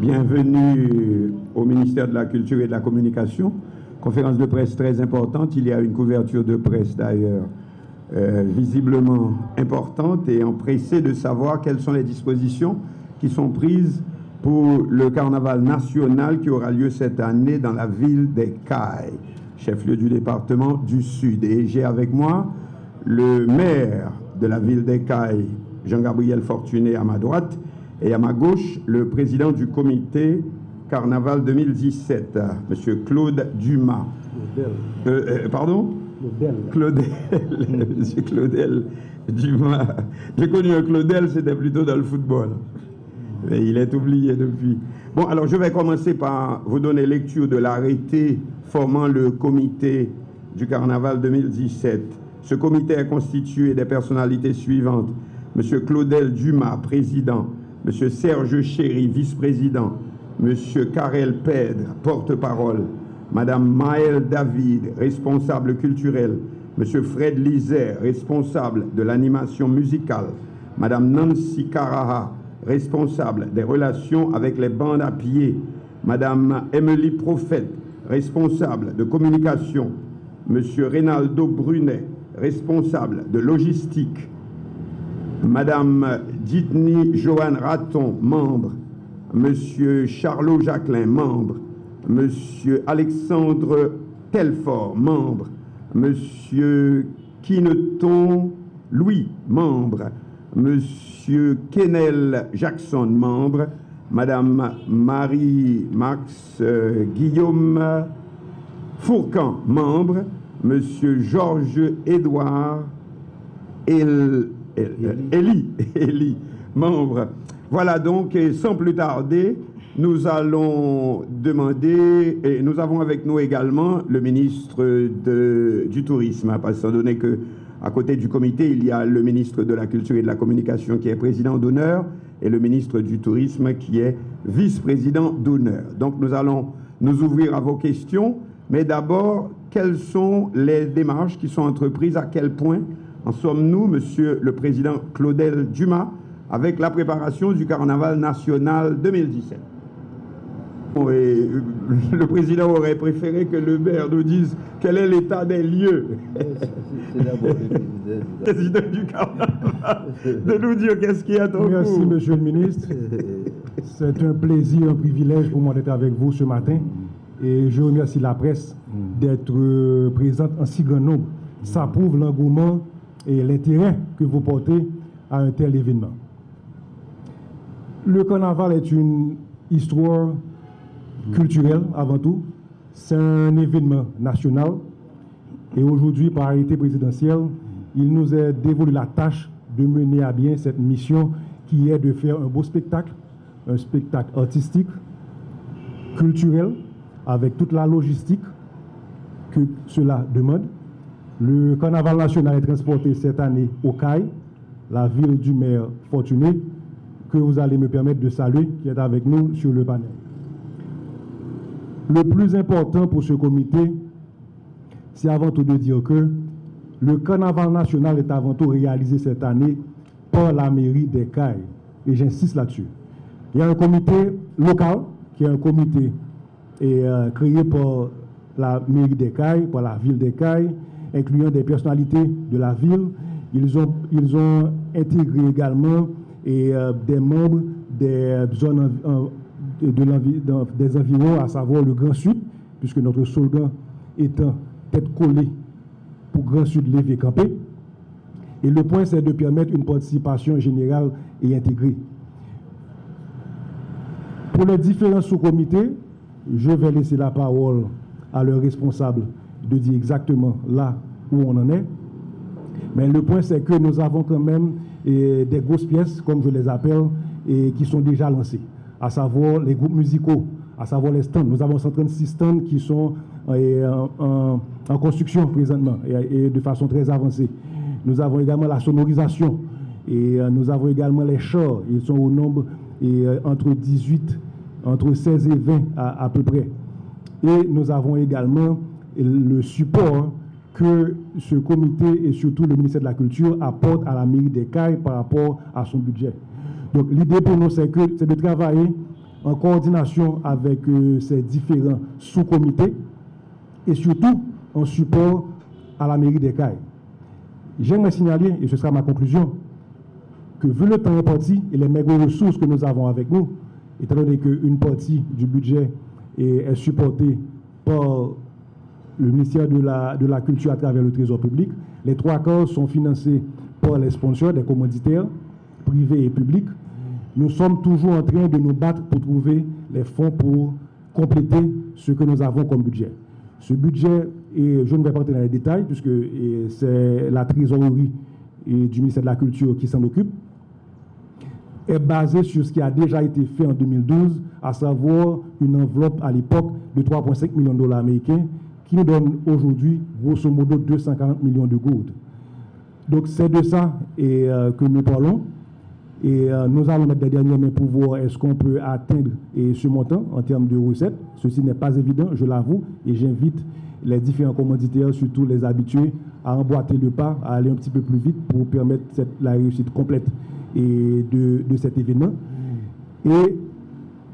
Bienvenue au ministère de la Culture et de la Communication. Conférence de presse très importante. Il y a une couverture de presse d'ailleurs visiblement importante et empressée de savoir quelles sont les dispositions qui sont prises pour le carnaval national qui aura lieu cette année dans la ville des Cayes, chef-lieu du département du Sud. Et j'ai avec moi le maire de la ville des Cayes, Jean-Gabriel Fortuné, à ma droite, et à ma gauche, le président du comité Carnaval 2017, M. Claude Dumas. Pardon? Claudel. M. Claudel Dumas. J'ai connu un Claudel, c'était plutôt dans le football. Mais il est oublié depuis. Bon, alors je vais commencer par vous donner lecture de l'arrêté formant le comité du Carnaval 2017. Ce comité est constitué des personnalités suivantes. M. Claudel Dumas, président. M. Serge Chéry, vice-président. M. Karel Pèdre, porte-parole. Mme Maëlle David, responsable culturel. M. Fred Lizer, responsable de l'animation musicale. Mme Nancy Karaha, responsable des relations avec les bandes à pied. Mme Emily Prophète, responsable de communication. M. Reynaldo Brunet, responsable de logistique. Madame Ditny Joanne Raton, membre. Monsieur Charlot Jacquelin, membre. Monsieur Alexandre Telfort, membre. Monsieur Kineton Louis, membre. Monsieur Kenel Jackson, membre. Madame Marie-Max Guillaume Fourcan, membre. Monsieur Georges-Édouard Elie, membre. Voilà donc, et sans plus tarder, nous allons demander, et nous avons avec nous également le ministre du Tourisme, parce étant donné qu'à côté du comité, il y a le ministre de la Culture et de la Communication qui est président d'honneur, et le ministre du Tourisme qui est vice-président d'honneur. Donc nous allons nous ouvrir à vos questions, mais d'abord, quelles sont les démarches qui sont entreprises, à quel point en sommes-nous, Monsieur le Président Claudel Dumas, avec la préparation du Carnaval national 2017? Et le Président aurait préféré que le maire nous dise quel est l'état des lieux. C'est d'abord le Président du Carnaval, de nous dire qu'est-ce qu'il y a en cours. Merci, Monsieur le Ministre. C'est un plaisir, un privilège pour moi d'être avec vous ce matin. Et je remercie la presse d'être présente en si grand nombre. Ça prouve l'engouement et l'intérêt que vous portez à un tel événement. Le carnaval est une histoire culturelle avant tout. C'est un événement national. Et aujourd'hui, par arrêté présidentiel, il nous est dévolu la tâche de mener à bien cette mission qui est de faire un beau spectacle, un spectacle artistique, culturel, avec toute la logistique que cela demande. Le carnaval national est transporté cette année au Cayes, la ville du maire Fortuné, que vous allez me permettre de saluer, qui est avec nous sur le panel. Le plus important pour ce comité, c'est avant tout de dire que le carnaval national est avant tout réalisé cette année par la mairie des Cayes. Et j'insiste là-dessus. Il y a un comité local, qui est un comité créé par la mairie des Cayes, par la ville des Cayes, incluant des personnalités de la ville. Ils ont intégré également des membres des zones des environs, à savoir le Grand Sud, puisque notre slogan étant tête collée pour Grand Sud levé campé. Et le point, c'est de permettre une participation générale et intégrée. Pour les différents sous-comités, je vais laisser la parole à leurs responsables de dire exactement là où on en est. Mais le point, c'est que nous avons quand même des grosses pièces, comme je les appelle, et qui sont déjà lancées, à savoir les groupes musicaux, à savoir les stands. Nous avons 136 stands qui sont en construction présentement et de façon très avancée. Nous avons également la sonorisation et nous avons également les chars. Ils sont au nombre entre 16 et 20 à peu près. Et nous avons également le support que ce comité et surtout le ministère de la Culture apporte à la mairie des Cayes par rapport à son budget. Donc l'idée pour nous, c'est de travailler en coordination avec ces différents sous-comités et surtout en support à la mairie des Cayes. J'aimerais signaler, et ce sera ma conclusion, que vu le temps imparti et les maigres ressources que nous avons avec nous, étant donné qu'une partie du budget est supportée par le ministère de la Culture à travers le Trésor public, les 3/4 sont financés par les sponsors, des commanditaires privés et publics. Nous sommes toujours en train de nous battre pour trouver les fonds pour compléter ce que nous avons comme budget. Ce budget, et je ne vais pas entrer dans les détails, puisque c'est la trésorerie du ministère de la Culture qui s'en occupe, est basé sur ce qui a déjà été fait en 2012, à savoir une enveloppe à l'époque de 3,5 millions de dollars américains, qui nous donne aujourd'hui, grosso modo, 240 millions de gourdes. Donc c'est de ça que nous parlons. Et nous allons mettre des dernières mains pour voir est-ce qu'on peut atteindre ce montant en termes de recettes. Ceci n'est pas évident, je l'avoue, et j'invite les différents commanditaires, surtout les habitués, à emboîter le pas, à aller un petit peu plus vite pour permettre la réussite complète de cet événement. Et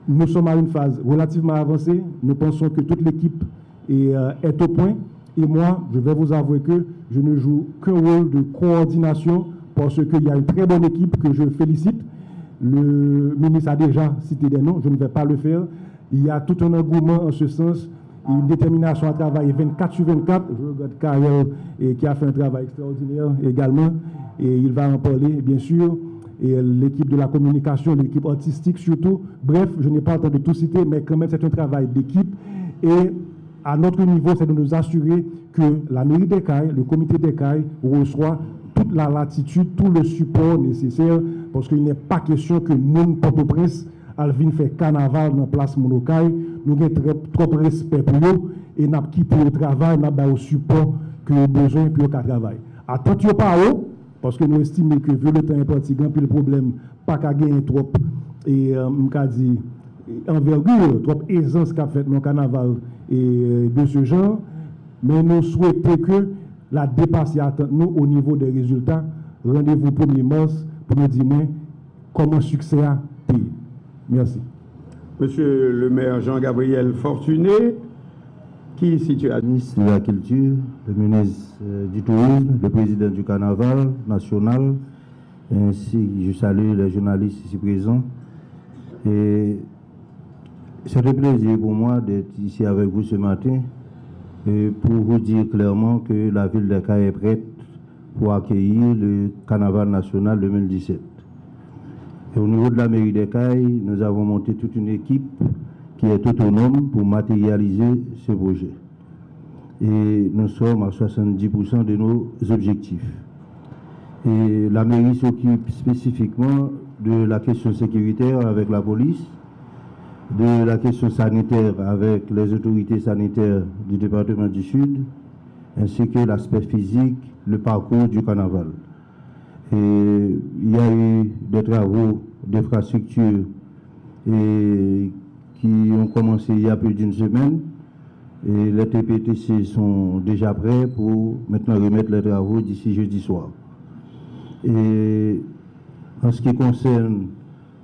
nous sommes à une phase relativement avancée. Nous pensons que toute l'équipe est au point. Et moi, je vais vous avouer que je ne joue qu'un rôle de coordination parce qu'il y a une très bonne équipe que je félicite. Le ministre a déjà cité des noms, je ne vais pas le faire. Il y a tout un engouement en ce sens, une détermination à travailler 24/24. Je regarde Karel qui a fait un travail extraordinaire également, et il va en parler, bien sûr. Et l'équipe de la communication, l'équipe artistique surtout. Bref, je n'ai pas le temps de tout citer, mais quand même, c'est un travail d'équipe. Et à notre niveau, c'est de nous assurer que la mairie des Cayes, le comité des Cayes, reçoit toute la latitude, tout le support nécessaire, parce qu'il n'est pas question que nous, Port-au-Prince, Alvin fait carnaval dans la place Monocaille. Nous avons trop respect pour eux et nous avons quitté le travail, nous avons le support que nous avons besoin pour le travail. Attendez pas haut, parce que nous estimons que vu le temps imparti, puis le problème, pas qu'à gagner trop, et dit envergure, trop aisance qu'a fait dans le carnaval et de ce genre, mais nous souhaitons que la dépasser nous au niveau des résultats. Rendez-vous 1er mars pour nous dire comment succès a été. Merci. Monsieur le maire Jean-Gabriel Fortuné, qui est situé à... Le ministre de la Culture, le ministre du Tourisme, le président du Carnaval national, ainsi que je salue les journalistes ici présents. Et c'est un plaisir pour moi d'être ici avec vous ce matin et pour vous dire clairement que la ville de Cayes est prête pour accueillir le Carnaval national 2017. Et au niveau de la mairie des Cayes, nous avons monté toute une équipe qui est autonome pour matérialiser ce projet. Et nous sommes à 70% de nos objectifs. Et la mairie s'occupe spécifiquement de la question sécuritaire avec la police, de la question sanitaire avec les autorités sanitaires du département du Sud, ainsi que l'aspect physique, le parcours du carnaval. Et il y a eu des travaux d'infrastructure qui ont commencé il y a plus d'une semaine, et les TPTC sont déjà prêts pour maintenant remettre les travaux d'ici jeudi soir. Et en ce qui concerne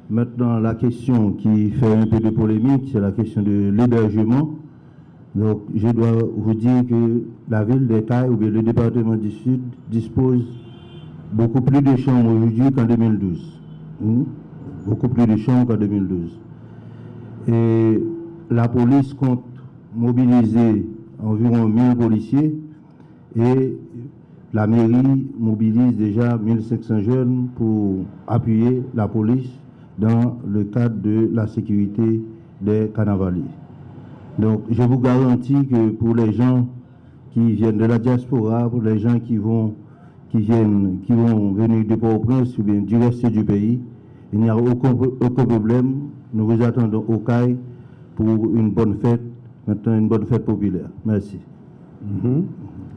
maintenant la question qui fait un peu de polémique, c'est la question de l'hébergement. Donc je dois vous dire que la ville des Cayes ou bien le département du Sud dispose beaucoup plus de chambres aujourd'hui qu'en 2012. Beaucoup plus de chambres qu'en 2012. Et la police compte mobiliser environ 1000 policiers et la mairie mobilise déjà 1500 jeunes pour appuyer la police dans le cadre de la sécurité des carnavaliers. Donc je vous garantis que pour les gens qui viennent de la diaspora, pour les gens qui vont venir de Port-au-Prince ou bien du reste du pays, il n'y a aucun problème. Nous vous attendons au Cayes pour une bonne fête, maintenant une bonne fête populaire. Merci.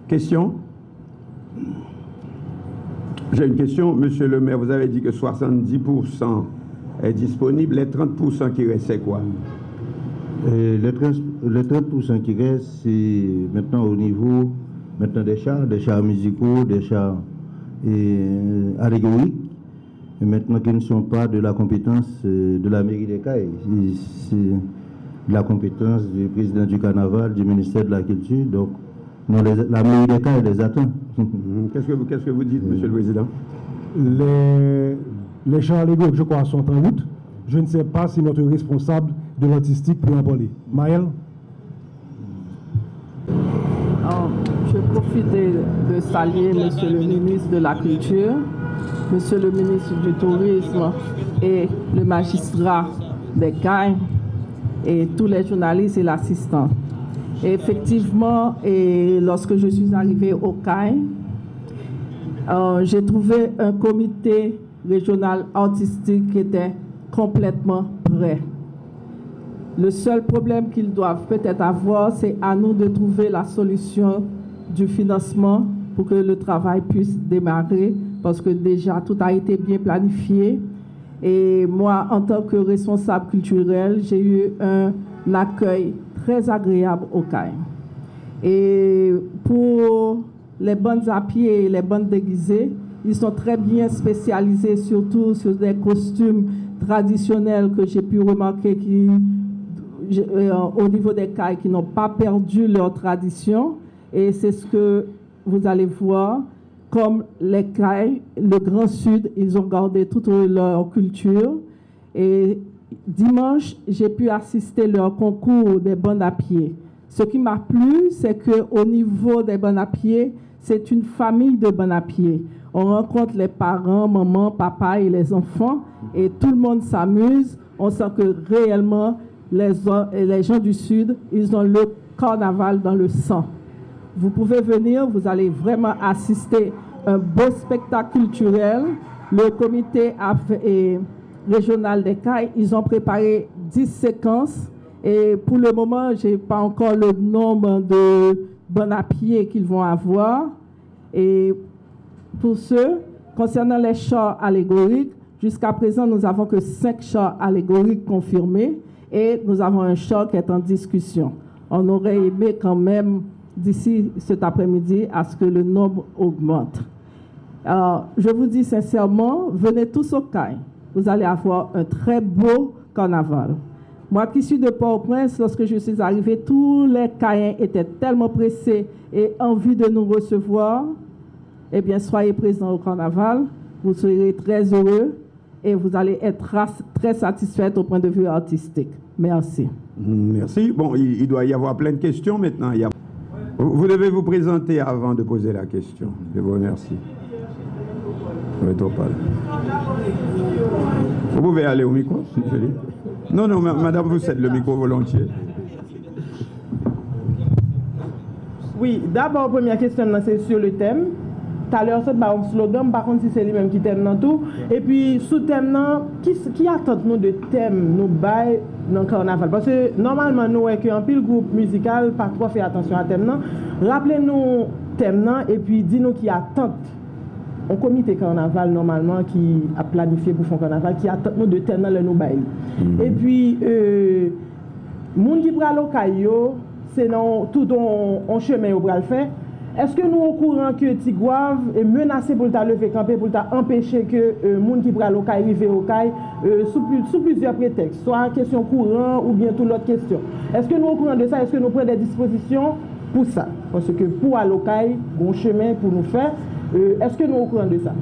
Question? J'ai une question, monsieur le maire. Vous avez dit que 70% est disponible. Les 30% qui restent, c'est quoi? Les 30% qui restent, c'est maintenant au niveau des chars musicaux, des chars allégoriques, et maintenant qui ne sont pas de la compétence de la mairie des Cayes. C'est de la compétence du président du carnaval, du ministère de la Culture. Donc, non, la mairie des Cayes les attend. Qu'est-ce que vous dites, Monsieur le Président? Les chants allégoriques, je crois, sont en route. Je ne sais pas si notre responsable de l'artistique peut en parler. Maël? Je profite de saluer Monsieur le ministre de la Culture, Monsieur le ministre du Tourisme et le magistrat des Cayes et tous les journalistes et l'assistant. Effectivement, lorsque je suis arrivée au Cayes, j'ai trouvé un comité régional artistique qui était complètement prêt. Le seul problème qu'ils doivent peut-être avoir, c'est à nous de trouver la solution du financement pour que le travail puisse démarrer, parce que déjà tout a été bien planifié. Et moi, en tant que responsable culturel, j'ai eu un accueil très agréable au Cayes. Et pour les bandes à pied et les bandes déguisées, ils sont très bien spécialisés, surtout sur des costumes traditionnels que j'ai pu remarquer au niveau des Cayes qui n'ont pas perdu leur tradition. Et c'est ce que vous allez voir, comme les Cayes, le Grand Sud, ils ont gardé toute leur culture. Et dimanche, j'ai pu assister leur concours des bandes à pied. Ce qui m'a plu, c'est qu'au niveau des bandes à pied, c'est une famille de bandes à pied. On rencontre les parents, maman, papa et les enfants, et tout le monde s'amuse. On sent que réellement, les gens du Sud, ils ont le carnaval dans le sang. Vous pouvez venir, vous allez vraiment assister à un beau spectacle culturel. Le comité régional des Cayes, ils ont préparé 10 séquences. Et pour le moment, je n'ai pas encore le nombre de bandes à pied qu'ils vont avoir. Et pour ceux, concernant les chars allégoriques, jusqu'à présent, nous n'avons que 5 chars allégoriques confirmés et nous avons un char qui est en discussion. On aurait aimé quand même, d'ici cet après-midi, à ce que le nombre augmente. Alors, je vous dis sincèrement, venez tous au Cayes. Vous allez avoir un très beau carnaval. Moi qui suis de Port-au-Prince, lorsque je suis arrivée, tous les Cayens étaient tellement pressés et envie de nous recevoir. Eh bien, soyez présents au carnaval, vous serez très heureux et vous allez être très satisfaits au point de vue artistique. Merci. Merci. Bon, il doit y avoir plein de questions maintenant. Vous devez vous présenter avant de poser la question. Je vous remercie. Vous pouvez aller au micro, s'il vous plaît. Non, non, madame, vous cèdez le micro volontiers. Oui, d'abord, première question, c'est sur le thème. Tout à l'heure, c'est un slogan, par contre, si c'est lui-même qui thème dans tout. Et puis, sous thème, qui attend nous de thème, nous bail dans le carnaval? Parce que normalement, nous, avec un pile groupe musical, pas trop fait attention à thème. Rappelez-nous thème, et puis dis-nous qui attend. Un comité carnaval, normalement, qui a planifié pour faire carnaval, qui attend nous de thème dans le nous bail. Et puis, moun qui prend le caillou, c'est tout en chemin au bras le fait. Est-ce que nous au courant que Tigouave est menacé pour ta lever camper, pour empêcher que les gens qui prennent le caille arrivent au caille sous plusieurs prétextes, soit question courant ou bien toute l'autre question? Est-ce que nous au courant de ça? Est-ce que nous prenons des dispositions pour ça? Parce que pour aller au caille, il y a un chemin pour nous faire. Est-ce que nous au courant de ça?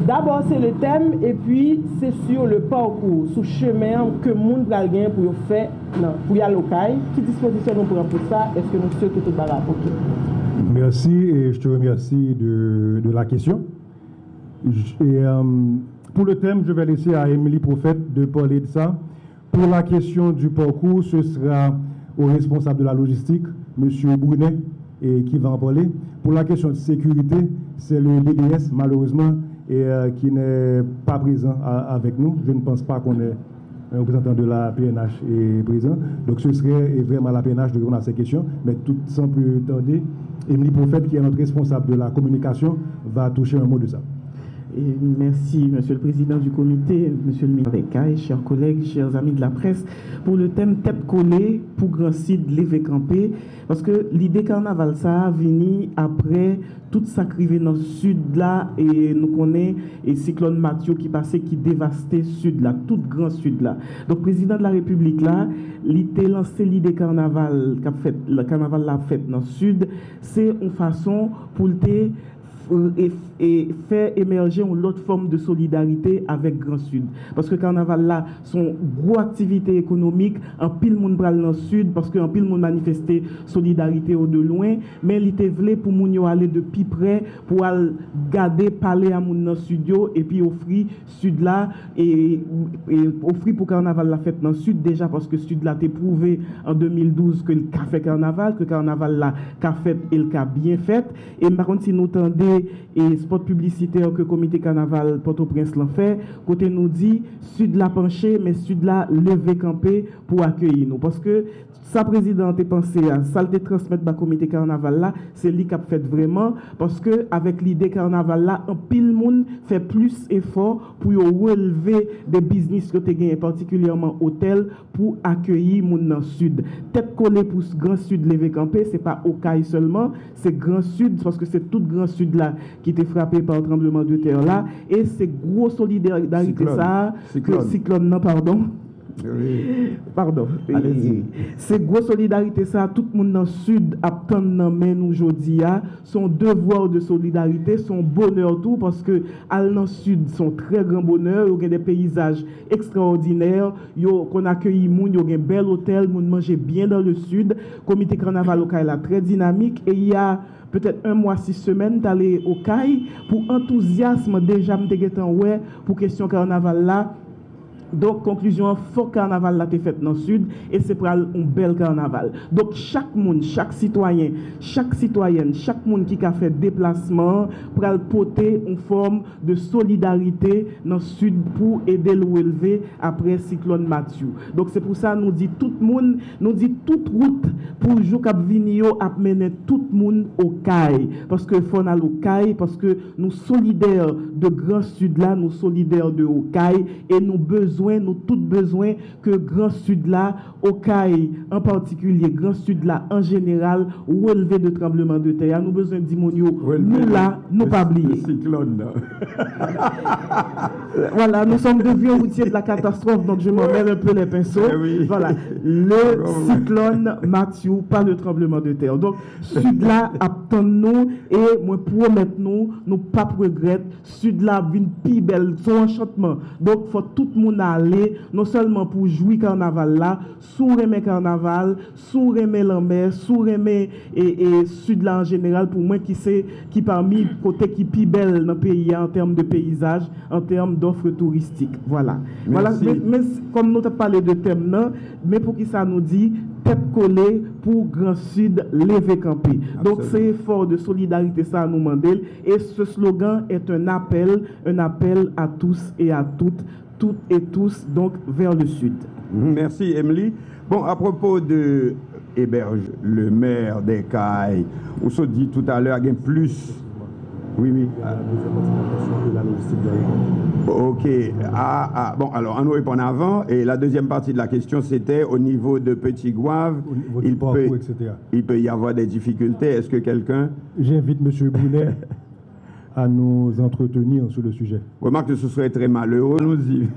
D'abord, c'est le thème et puis c'est sur le parcours, sur le chemin que les gens prennent gagner pour faire, pour y aller au caille. Quelle disposition nous prenons pour ça? Est-ce que nous sommes tout le rapporter? Merci et je te remercie de la question. Et, pour le thème, je vais laisser à Émilie Prophète de parler de ça. Pour la question du parcours, ce sera au responsable de la logistique, M. Brunet, qui va en parler. Pour la question de sécurité, c'est le DDS, malheureusement, qui n'est pas présent avec nous. Je ne pense pas qu'on ait un représentant de la PNH est présent. Donc ce serait vraiment la PNH de répondre à ces questions. Mais tout sans plus tarder, Émilie Prophète, qui est notre responsable de la communication, va toucher un mot de ça. Et merci, Monsieur le Président du comité, Monsieur le ministre des CAI, chers collègues, chers amis de la presse, pour le thème tête collée pour Grand Sud levé campé, parce que l'idée carnaval ça a venu après tout ça crivé dans le sud là, et nous connaissons et cyclone Mathieu qui passait, qui dévastait sud là, tout grand sud là. Donc, président de la République là, il a lancé l'idée carnaval, le carnaval l'a fait dans le sud, c'est une façon pour le et faire émerger une autre forme de solidarité avec Grand Sud. Parce que Carnaval là, son gros activité économique, en pile monde pral dans le Sud, parce qu'en pile monde manifester solidarité au de loin, mais il était voulu pour moun yo aller de plus près, pour aller garder, parler à moun dans le studio, et puis offrir Sud là, et offrir pour Carnaval la fête dans le Sud, déjà parce que Sud là t'est prouvé en 2012 que le café Carnaval, que Carnaval là, qu'a fait et le qu'a bien fait, et par contre si nous tendez et spot publicitaire que le comité carnaval Port-au-Prince l'a fait, côté nous dit Sud la penché mais Sud la levé campé pour accueillir nous, parce que sa présidente est pensé à ça le transmettre le comité carnaval là, c'est lui qui a fait vraiment, parce que avec l'idée carnaval là, un pile monde fait plus effort pour relever des business que tu gagné, particulièrement hôtel, pour accueillir moun dans sud. Tête collée pour ce Grand Sud levé campé, c'est pas Okaï seulement, c'est Grand Sud, parce que c'est tout Grand Sud là qui était frappé par le tremblement de terre là, et c'est gros solidarité cyclone. Ça, cyclone non pardon. Oui. Pardon. C'est grosse solidarité ça, tout le monde dans le sud attend dans main aujourd'hui, son devoir de solidarité, son bonheur tout, parce que dans le sud son très grand bonheur, il y a des paysages extraordinaires, qu'on accueille moun, il y a un bel hôtel, moun manger bien dans le sud, comité carnaval local là très dynamique, et il y a peut-être 1 mois, 6 semaines, d'aller au CAI pour enthousiasme déjà ouais pour question carnaval là. Donc, conclusion, fort carnaval là t'es fait dans le sud et c'est pour un bel carnaval. Donc, chaque monde, chaque citoyen, chaque citoyenne, chaque monde qui a fait déplacement pour porter une forme de solidarité dans le sud pour aider le relever après cyclone Mathieu. Donc, c'est pour ça nous dit tout le monde, nous dit toute route pour jouer cap Vinio à mener tout le monde au CAI. Parce que faut aller au CAI, parce que nous solidaires de Grand Sud là, nous solidaires de au CAI et nous tous besoin que Grand Sud là, Okaï en particulier, Grand Sud là en général, relevé de tremblement de terre. Nous besoin d'immonio, nous là, nous pas oublier. Voilà, nous sommes devenus routiers de la catastrophe, donc je m'en mêle un peu les pinceaux. Oui. Voilà, le cyclone Mathieu, pas le tremblement de terre. Donc, Sud là, attend-nous et moi promettre nous pas regretter. Sud là, vient plus belle, son enchantement. Donc, faut tout le monde aller, non seulement pour jouer carnaval là, sous remet carnaval, sous remet l'ambert, sous remet et sud là en général, pour moi qui parmi côté qui plus belle dans le pays en termes de paysage, en termes d'offres touristiques. Voilà. Merci. Voilà. Mais comme nous avons parlé de thème là, mais pour qui ça nous dit tête collée pour Grand Sud levé campé. Donc c'est fort de solidarité ça nous demande et ce slogan est un appel à tous et à toutes et tous donc vers le sud. Merci Emily. Bon, à propos de Héberge, le maire des CAI, on se dit tout à l'heure, il y a plus. Oui. Ok. Bon, alors, on nous répond avant. Et la deuxième partie de la question, c'était au niveau de Petit Gouave, il peut y avoir des difficultés. Est-ce que quelqu'un... J'invite M. Brunet à nous entretenir sur le sujet. Remarque que ce serait très malheureux, nous y.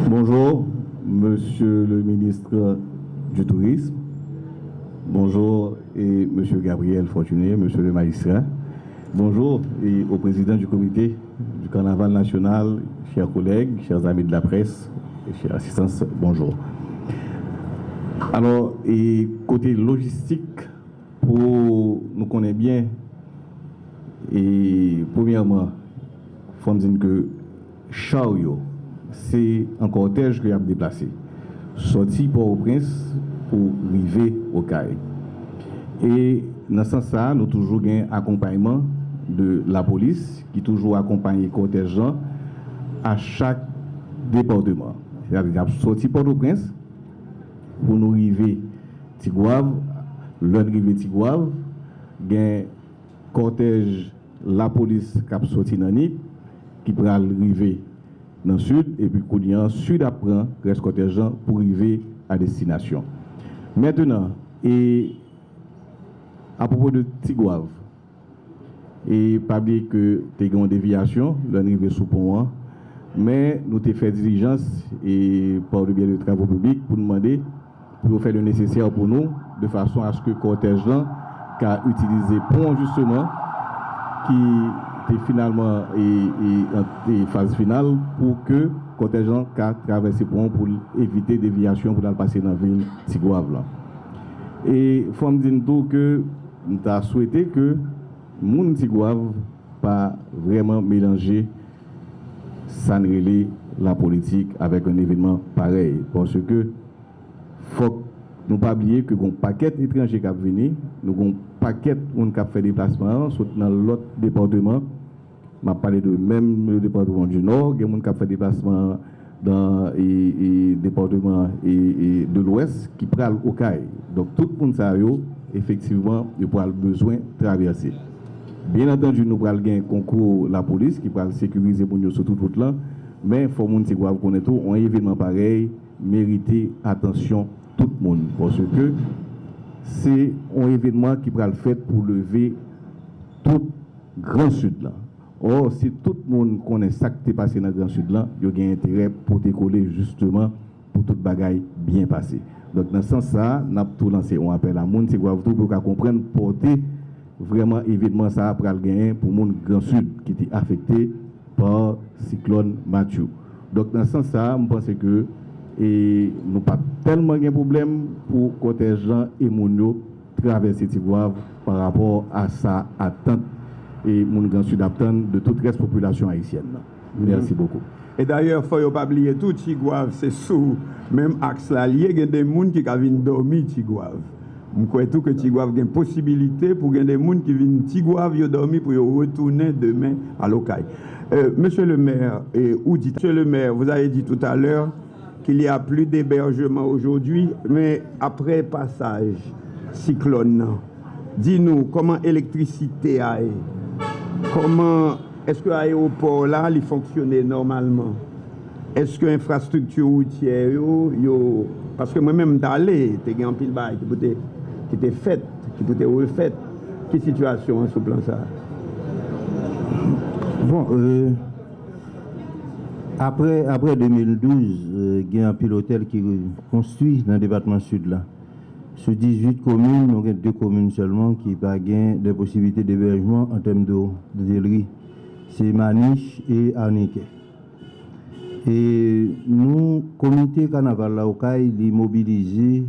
Bonjour, Monsieur le ministre du Tourisme. Bonjour, et Monsieur Gabriel Fortuné, Monsieur le magistrat. Bonjour, et au président du comité du Carnaval national, chers collègues, chers amis de la presse, et chers assistants, bonjour. Alors, et côté logistique, pour nous connaître bien, et premièrement, il faut me dire que Chariot, c'est un cortège qui a déplacé. Sorti Port-au-Prince pour arriver au CAI. Et dans ce sens-là, nous avons toujours un accompagnement de la police qui toujours accompagne les cortèges à chaque département. C'est-à-dire sorti Port-au-Prince pour nous arriver Tigouave, l'arrivée Tigouave, il y a un cortège la police qui a sorti dans Nip, qui peut arriver dans le sud, et puis qu'on y a sud apprend reste cortège pour arriver à destination. Maintenant, et à propos de Tigouave, et pas oublier que tu as une déviation, l'arrivée sous pont, mais nous avons fait diligence et par le biais de travaux publics pour demander pour faire le nécessaire pour nous, de façon à ce que le cortège là, qui a utilisé pont justement, qui est finalement en phase finale, pour que le cortège là, qui a traversé pont pour éviter déviation pour passer dans la ville Tigouave là. Et il faut me dire que nous avons souhaité que le monde Tigouave pas vraiment mélanger la politique avec un événement pareil. Parce que faut nous pas oublier que nous avons un paquet d'étrangers qui viennent, nous avons un paquet qui ont fait des déplacements, surtout dans l'autre département. Je vais parler de même le département du Nord, il y a des gens qui ont fait des déplacements dans le département de l'Ouest qui prennent au CAI. Donc tout le monde sait effectivement, il pourra besoin de traverser. Bien entendu, nous allons gagner un concours la police qui va sécuriser pour nous sur toute route là, mais il faut que nous connaître un événement pareil, mériter attention tout le monde, parce que c'est un événement qui va le faire pour lever tout Grand Sud là. Or, si tout le monde connaît ça qui est passé dans le Grand Sud là, il y a intérêt pour décoller justement pour toute bagaille bien passée. Donc dans ce sens-là, nous avons tout lancé un appel à monde pour comprendre porter vraiment évidemment ça après le gagner pour le monde Grand Sud qui était affecté par cyclone Mathieu. Donc dans ce sens là, je pense que nous pas tellement de problème pour cortège et Mounio traverser Tigouave par rapport à sa attente et mon Grand Sud attend de toute reste population haïtienne. Merci beaucoup. Et d'ailleurs, il ne faut pas oublier tout Tigouave, c'est sous même axe là, il y a des gens qui viennent dormir Tigouave. Je crois tout que Tigouave a une possibilité pour des gens qui viennent Tigouave dormir pour retourner demain à l'Okaï. Monsieur le maire, Monsieur le maire, vous avez dit tout à l'heure qu'il y a plus d'hébergement aujourd'hui, mais après passage cyclone, dis-nous comment l'électricité a, comment est-ce que l'aéroport là il fonctionnait normalement? Est-ce que l'infrastructure routière, parce que moi-même d'aller, tu as un pile bail qui était faite, qui était refaite. Quelle situation sur le plan ça? Bon, après 2012, il y a un pilotel qui est construit dans le département sud là. Sur 18 communes, nous avons 2 communes seulement qui n'ont pas des possibilités d'hébergement en termes d'hôtellerie. C'est Maniche et Arniquet. Et nous, comité carnaval là au CAI, il mobilisé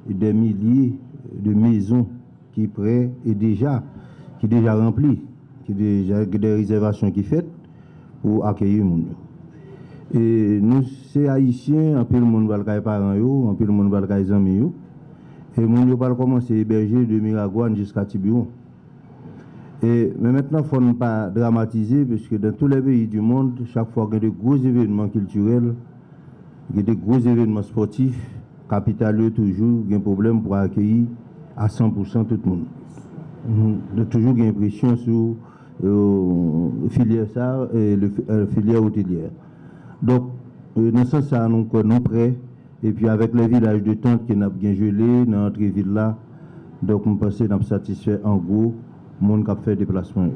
des milliers de maisons qui prêt et déjà remplies, qui déjà des réservations qui faites pour accueillir les gens. Et nous, c'est haïtiens, un peu le monde va le cailler parents, un peu le monde va le cailler amis. Et les gens va commencer à héberger de Miragouane jusqu'à Tiburon. Mais maintenant, il ne faut pas dramatiser, parce que dans tous les pays du monde, chaque fois qu'il y a de gros événements culturels, il y a de gros événements sportifs, capitalieux toujours, il y a un problème pour accueillir à 100% tout le monde. Il y a toujours une pression sur la filière ça et la filière hôtelière. Donc, dans ce sens, nous sommes prêts. Et puis, avec les villages de tente qui ont bien gelé dans notre ville là, donc, nous pensons que nous sommes satisfaits en gros. Monde qui a fait déplacement.